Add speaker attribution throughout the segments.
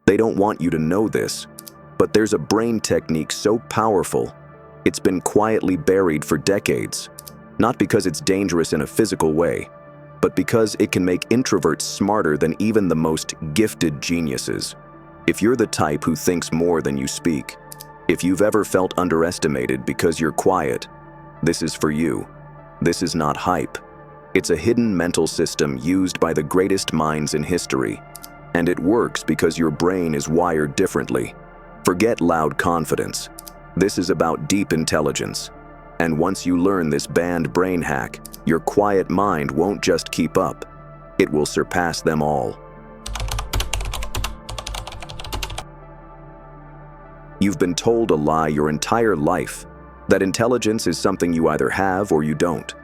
Speaker 1: They don't want you to know this, but there's a brain technique so powerful, it's been quietly buried for decades. Not because it's dangerous in a physical way, but because it can make introverts smarter than even the most gifted geniuses. If you're the type who thinks more than you speak, if you've ever felt underestimated because you're quiet, this is for you. This is not hype. It's a hidden mental system used by the greatest minds in history. And it works because your brain is wired differently. Forget loud confidence. This is about deep intelligence. And once you learn this banned brain hack, your quiet mind won't just keep up. It will surpass them all. You've been told a lie your entire life, that intelligence is something you either have or you don't,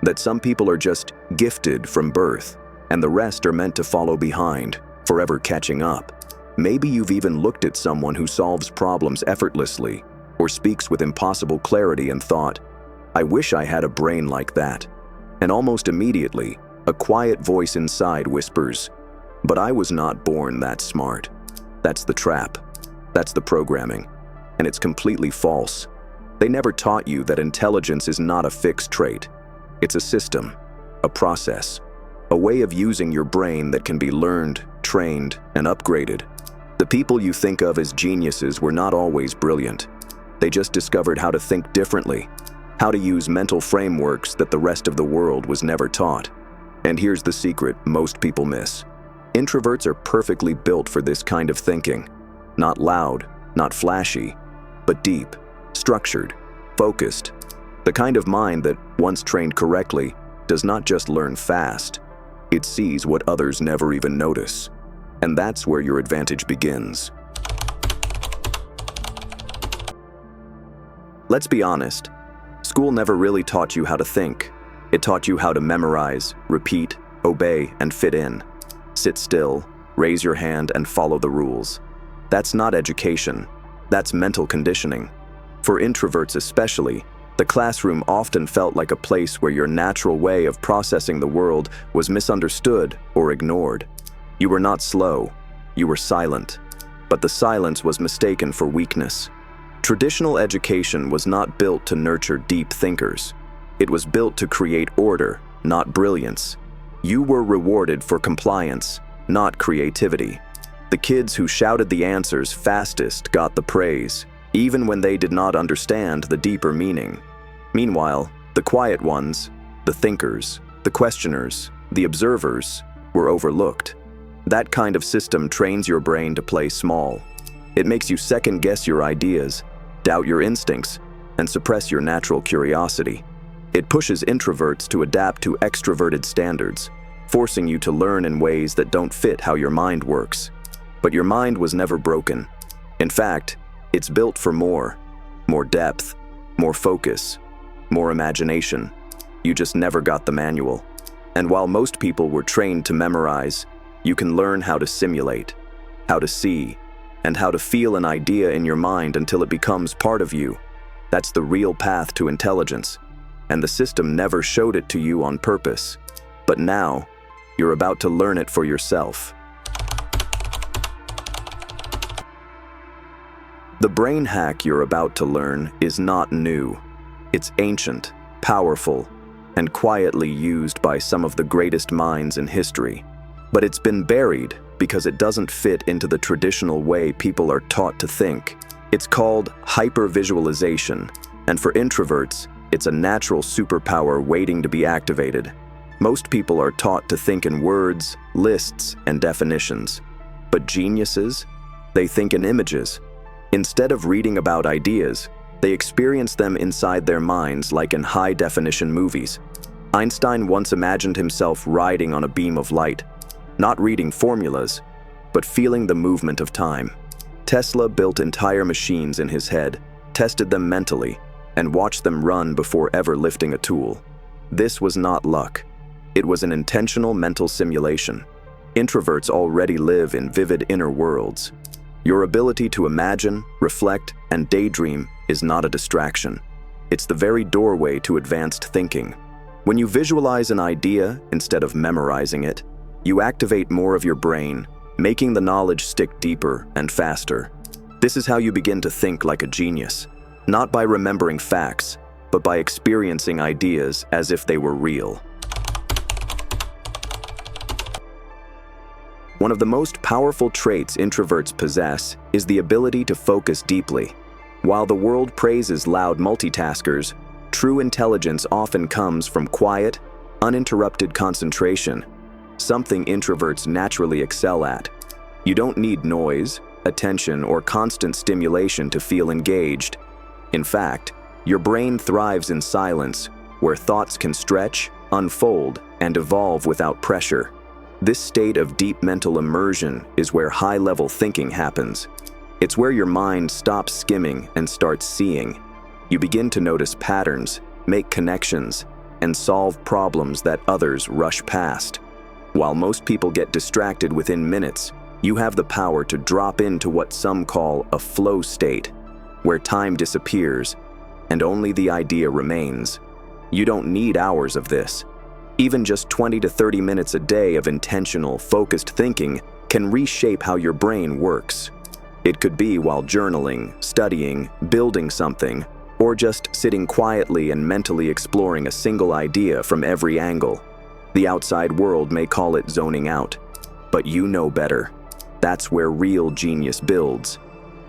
Speaker 1: that some people are just gifted from birth, and the rest are meant to follow behind, forever catching up. Maybe you've even looked at someone who solves problems effortlessly, or speaks with impossible clarity and thought, I wish I had a brain like that. And almost immediately, a quiet voice inside whispers, but I was not born that smart. That's the trap. That's the programming. And it's completely false. They never taught you that intelligence is not a fixed trait. It's a system, a process, a way of using your brain that can be learned, trained, and upgraded. The people you think of as geniuses were not always brilliant. They just discovered how to think differently, how to use mental frameworks that the rest of the world was never taught. And here's the secret most people miss. Introverts are perfectly built for this kind of thinking. Not loud, not flashy, but deep, structured, focused. The kind of mind that, once trained correctly, does not just learn fast. It sees what others never even notice. And that's where your advantage begins. Let's be honest. School never really taught you how to think. It taught you how to memorize, repeat, obey, and fit in. Sit still, raise your hand, and follow the rules. That's not education. That's mental conditioning. For introverts especially, the classroom often felt like a place where your natural way of processing the world was misunderstood or ignored. You were not slow, you were silent, but the silence was mistaken for weakness. Traditional education was not built to nurture deep thinkers. It was built to create order, not brilliance. You were rewarded for compliance, not creativity. The kids who shouted the answers fastest got the praise, even when they did not understand the deeper meaning. Meanwhile, the quiet ones, the thinkers, the questioners, the observers, were overlooked. That kind of system trains your brain to play small. It makes you second-guess your ideas, doubt your instincts, and suppress your natural curiosity. It pushes introverts to adapt to extroverted standards, forcing you to learn in ways that don't fit how your mind works. But your mind was never broken. In fact, it's built for more depth, more focus, more imagination. You just never got the manual. And while most people were trained to memorize, you can learn how to simulate, how to see, and how to feel an idea in your mind until it becomes part of you. That's the real path to intelligence. And the system never showed it to you on purpose. But now, you're about to learn it for yourself. The brain hack you're about to learn is not new. It's ancient, powerful, and quietly used by some of the greatest minds in history. But it's been buried because it doesn't fit into the traditional way people are taught to think. It's called hypervisualization, and for introverts, it's a natural superpower waiting to be activated. Most people are taught to think in words, lists, and definitions. But geniuses, they think in images. Instead of reading about ideas, they experience them inside their minds like in high-definition movies. Einstein once imagined himself riding on a beam of light, not reading formulas, but feeling the movement of time. Tesla built entire machines in his head, tested them mentally, and watched them run before ever lifting a tool. This was not luck. It was an intentional mental simulation. Introverts already live in vivid inner worlds. Your ability to imagine, reflect, and daydream is not a distraction. It's the very doorway to advanced thinking. When you visualize an idea instead of memorizing it, you activate more of your brain, making the knowledge stick deeper and faster. This is how you begin to think like a genius, not by remembering facts, but by experiencing ideas as if they were real. One of the most powerful traits introverts possess is the ability to focus deeply. While the world praises loud multitaskers, true intelligence often comes from quiet, uninterrupted concentration, something introverts naturally excel at. You don't need noise, attention, or constant stimulation to feel engaged. In fact, your brain thrives in silence, where thoughts can stretch, unfold, and evolve without pressure. This state of deep mental immersion is where high-level thinking happens. It's where your mind stops skimming and starts seeing. You begin to notice patterns, make connections, and solve problems that others rush past. While most people get distracted within minutes, you have the power to drop into what some call a flow state, where time disappears and only the idea remains. You don't need hours of this. Even just 20 to 30 minutes a day of intentional, focused thinking can reshape how your brain works. It could be while journaling, studying, building something, or just sitting quietly and mentally exploring a single idea from every angle. The outside world may call it zoning out, but you know better. That's where real genius builds.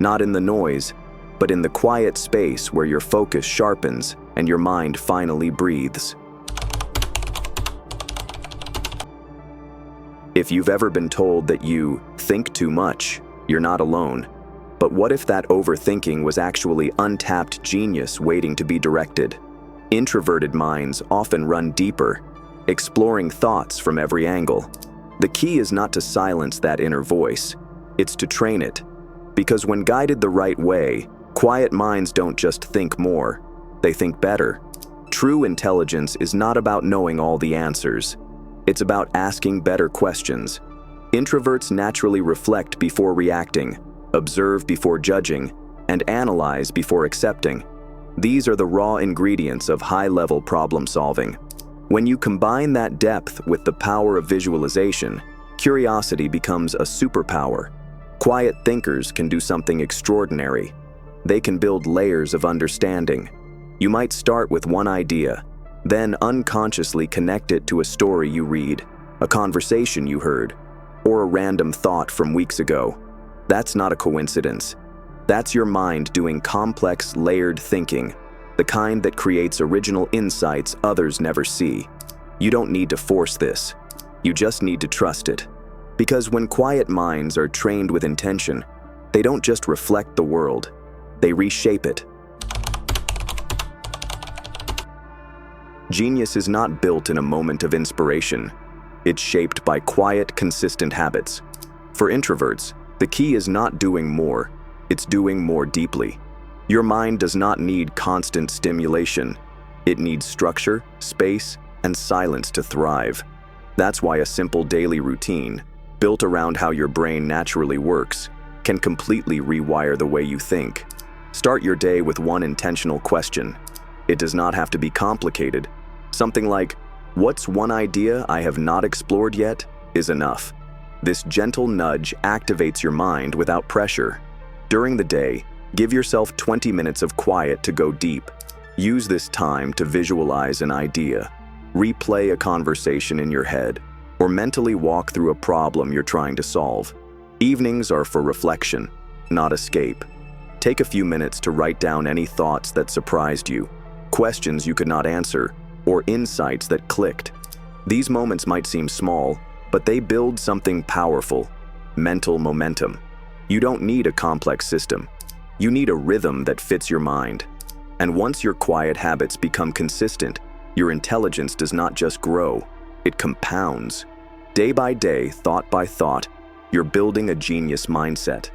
Speaker 1: Not in the noise, but in the quiet space where your focus sharpens and your mind finally breathes. If you've ever been told that you think too much, you're not alone. But what if that overthinking was actually untapped genius waiting to be directed? Introverted minds often run deeper, exploring thoughts from every angle. The key is not to silence that inner voice, it's to train it. Because when guided the right way, quiet minds don't just think more, they think better. True intelligence is not about knowing all the answers. It's about asking better questions. Introverts naturally reflect before reacting, observe before judging, and analyze before accepting. These are the raw ingredients of high-level problem solving. When you combine that depth with the power of visualization, curiosity becomes a superpower. Quiet thinkers can do something extraordinary. They can build layers of understanding. You might start with one idea, then unconsciously connect it to a story you read, a conversation you heard, or a random thought from weeks ago. That's not a coincidence. That's your mind doing complex, layered thinking, the kind that creates original insights others never see. You don't need to force this. You just need to trust it. Because when quiet minds are trained with intention, they don't just reflect the world, they reshape it. Genius is not built in a moment of inspiration. It's shaped by quiet, consistent habits. For introverts, the key is not doing more, it's doing more deeply. Your mind does not need constant stimulation. It needs structure, space, and silence to thrive. That's why a simple daily routine, built around how your brain naturally works, can completely rewire the way you think. Start your day with one intentional question. It does not have to be complicated. Something like, "What's one idea I have not explored yet?" is enough. This gentle nudge activates your mind without pressure. During the day, give yourself 20 minutes of quiet to go deep. Use this time to visualize an idea, replay a conversation in your head, or mentally walk through a problem you're trying to solve. Evenings are for reflection, not escape. Take a few minutes to write down any thoughts that surprised you, questions you could not answer, or insights that clicked. These moments might seem small, but they build something powerful: mental momentum. You don't need a complex system. You need a rhythm that fits your mind. And once your quiet habits become consistent, your intelligence does not just grow, it compounds. Day by day, thought by thought, you're building a genius mindset.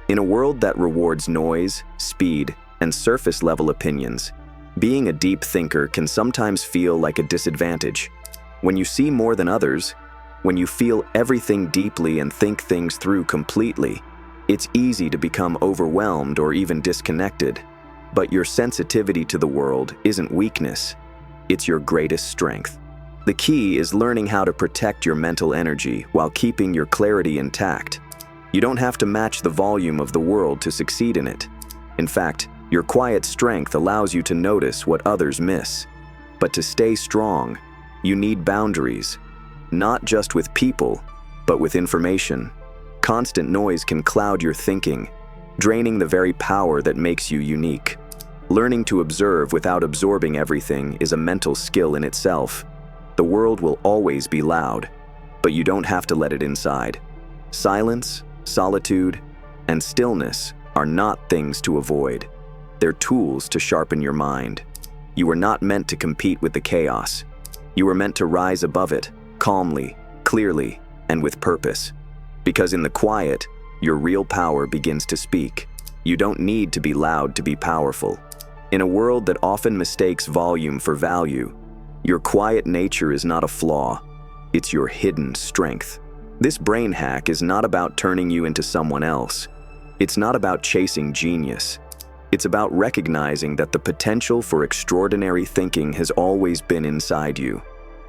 Speaker 1: In a world that rewards noise, speed, and surface-level opinions, being a deep thinker can sometimes feel like a disadvantage. When you see more than others, when you feel everything deeply and think things through completely, it's easy to become overwhelmed or even disconnected. But your sensitivity to the world isn't weakness, it's your greatest strength. The key is learning how to protect your mental energy while keeping your clarity intact. You don't have to match the volume of the world to succeed in it. In fact, your quiet strength allows you to notice what others miss. But to stay strong, you need boundaries, not just with people, but with information. Constant noise can cloud your thinking, draining the very power that makes you unique. Learning to observe without absorbing everything is a mental skill in itself. The world will always be loud, but you don't have to let it inside. Silence, solitude, and stillness are not things to avoid. They're tools to sharpen your mind. You were not meant to compete with the chaos. You were meant to rise above it, calmly, clearly, and with purpose. Because in the quiet, your real power begins to speak. You don't need to be loud to be powerful. In a world that often mistakes volume for value, your quiet nature is not a flaw. It's your hidden strength. This brain hack is not about turning you into someone else. It's not about chasing genius. It's about recognizing that the potential for extraordinary thinking has always been inside you.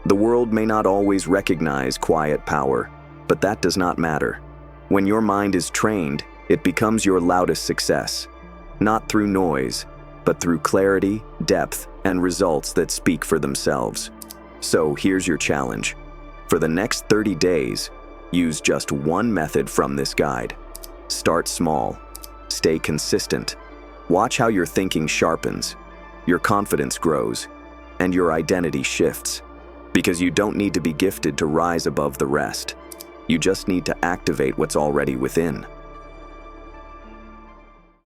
Speaker 1: The world may not always recognize quiet power, but that does not matter. When your mind is trained, it becomes your loudest success. Not through noise, but through clarity, depth, and results that speak for themselves. So here's your challenge. For the next 30 days, use just one method from this guide. Start small. Stay consistent. Watch how your thinking sharpens, your confidence grows, and your identity shifts. Because you don't need to be gifted to rise above the rest. You just need to activate what's already within.